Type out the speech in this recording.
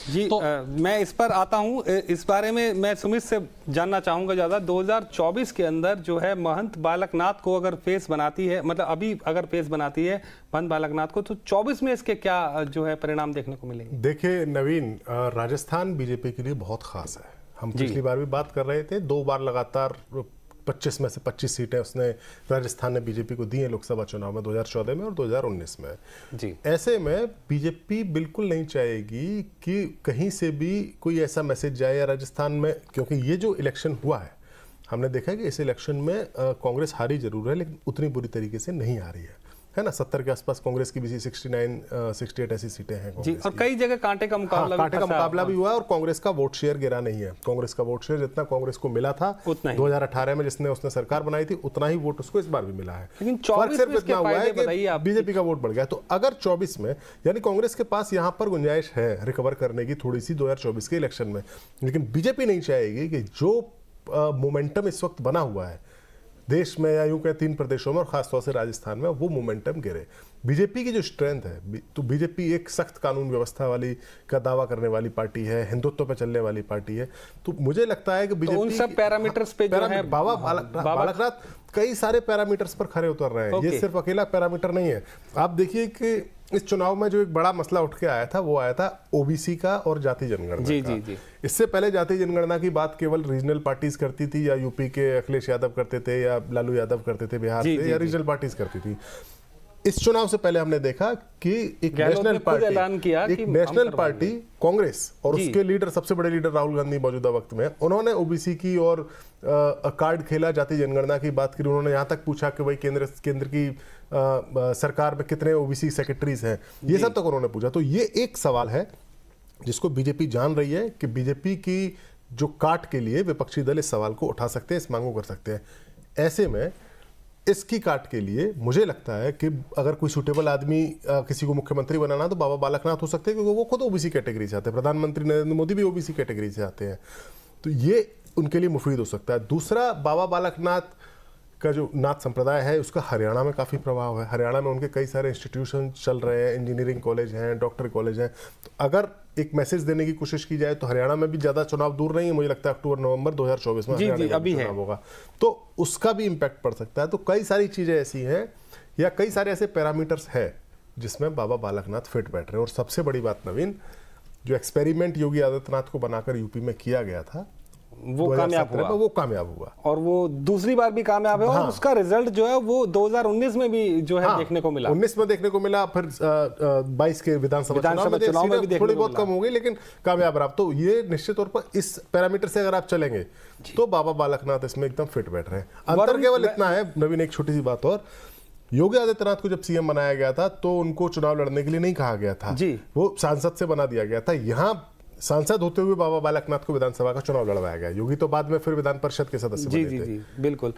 जी तो मैं इस पर आता हूं। इस बारे में मैं सुमित से जानना चाहूंगा ज़्यादा। 2024 के अंदर जो है महंत बालकनाथ को अगर फेस बनाती है, मतलब अभी अगर फेस बनाती है महंत बालकनाथ को, तो 24 में इसके क्या जो है परिणाम देखने को मिलेंगे? देखिए नवीन, राजस्थान बीजेपी के लिए बहुत खास है। हम पिछली बार भी बात कर रहे थे, 2 बार लगातार 25 में से 25 सीटें उसने राजस्थान ने बीजेपी को दी हैं लोकसभा चुनाव में, 2014 में और 2019 में। जी। ऐसे में बीजेपी बिल्कुल नहीं चाहेगी कि कहीं से भी कोई ऐसा मैसेज जाए या राजस्थान में, क्योंकि ये जो इलेक्शन हुआ है हमने देखा है कि इस इलेक्शन में कांग्रेस हारी जरूर है लेकिन उतनी बुरी तरीके से नहीं हारी है ना। 70 के आसपास कांग्रेस की भी 69 68 ऐसी सीटें हैं जी, और कई जगह कांटे का मुकाबला कांटे का मुकाबला भी हुआ है और कांग्रेस का वोट शेयर गिरा नहीं है। कांग्रेस का वोट शेयर जितना कांग्रेस को मिला था उतना ही 2018 में जिसने उसने सरकार बनाई थी, उतना ही वोट उसको इस बार भी मिला है। लेकिन फर्क 24 सिर्फ में इसके इतना हुआ है फायदे बताइए कि आप। बीजेपी का वोट बढ़ गया। तो अगर 24 में, यानी कांग्रेस के पास यहां पर गुंजाइश है रिकवर करने की थोड़ी सी 2024 के इलेक्शन में, लेकिन बीजेपी नहीं चाहेगी कि जो मोमेंटम इस वक्त बना हुआ है देश में या यूं कहें 3 प्रदेशों में और खासतौर से राजस्थान में, वो मोमेंटम गिरे। बीजेपी की जो स्ट्रेंथ है, तो बीजेपी एक सख्त कानून व्यवस्था वाली का दावा करने वाली पार्टी है, हिंदुत्व पे चलने वाली पार्टी है। तो मुझे लगता है कि बीजेपी उन सब पैरामीटर्स पे जो है बाबा बालकनाथ कई सारे पैरामीटर्स पर खरे उतर रहे हैं। ये सिर्फ अकेला पैरामीटर नहीं है। आप देखिए कि इस चुनाव में जो एक बड़ा मसला उठ के आया था वो आया था ओबीसी का और जाति जनगणना का। जी। इससे पहले जाति जनगणना की बात केवल रीजनल पार्टीज करती थी, या यूपी के अखिलेश यादव करते थे या लालू यादव करते थे बिहार से, या रीजनल पार्टीज करती थी। इस चुनाव से पहले हमने देखा कि एक नेशनल पार्टी कांग्रेस और उसके लीडर, सबसे बड़े लीडर राहुल गांधी मौजूदा वक्त में, उन्होंने ओबीसी की और कार्ड खेला, जाति जनगणना की बात करी। उन्होंने यहां तक पूछा कि भाई केंद्र की सरकार में कितने ओबीसी सेक्रेटरीज हैं, ये सब तक उन्होंने पूछा। तो ये एक सवाल है जिसको बीजेपी जान रही है कि बीजेपी की जो काट के लिए विपक्षी दल इस सवाल को उठा सकते हैं, इस मांग को कर सकते हैं। ऐसे में इसकी काट के लिए मुझे लगता है कि अगर कोई सूटेबल आदमी किसी को मुख्यमंत्री बनाना तो बाबा बालकनाथ हो सकते हैं, क्योंकि वो खुद ओबीसी कैटेगरी से आते हैं। प्रधानमंत्री नरेंद्र मोदी भी ओबीसी कैटेगरी से आते हैं, तो ये उनके लिए मुफीद हो सकता है। दूसरा, बाबा बालकनाथ का जो नाथ संप्रदाय है उसका हरियाणा में काफ़ी प्रभाव है। हरियाणा में उनके कई सारे इंस्टीट्यूशन चल रहे हैं, इंजीनियरिंग कॉलेज हैं, डॉक्टर कॉलेज हैं। तो अगर एक मैसेज देने की कोशिश की जाए तो हरियाणा में भी ज़्यादा चुनाव दूर नहीं है। मुझे लगता है अक्टूबर नवंबर 2024 में हरियाणा में चुनाव होगा, तो उसका भी इम्पैक्ट पड़ सकता है। तो कई सारी चीज़ें ऐसी हैं या कई सारे ऐसे पैरामीटर्स हैं जिसमें बाबा बालकनाथ फिट बैठ रहे हैं। और सबसे बड़ी बात नवीन, जो एक्सपेरिमेंट योगी आदित्यनाथ को बनाकर यूपी में किया गया था वो कामयाब हुआ और वो दूसरी बार भी कामयाब है। और उसका रिजल्ट जो है वो 2019 में भी जो है देखने को मिला, 19 में देखने को मिला, फिर 22 के विधानसभा चुनाव में भी थोड़ी बहुत कम हो गई लेकिन कामयाब रहा। तो ये निश्चित तौर पर इस पैरामीटर से अगर आप चलेंगे तो बाबा बालकनाथ इसमें एकदम फिट बैठ रहे हैं। अंतर केवल इतना है नवीन, एक छोटी सी बात और, योगी आदित्यनाथ को जब सीएम बनाया गया था तो उनको चुनाव लड़ने के लिए नहीं कहा गया था, वो सांसद से बना दिया गया था। यहाँ सांसद होते हुए बाबा बालकनाथ को विधानसभा का चुनाव लड़वाया गया। योगी तो बाद में फिर विधान परिषद के सदस्य बने थे। जी बिल्कुल।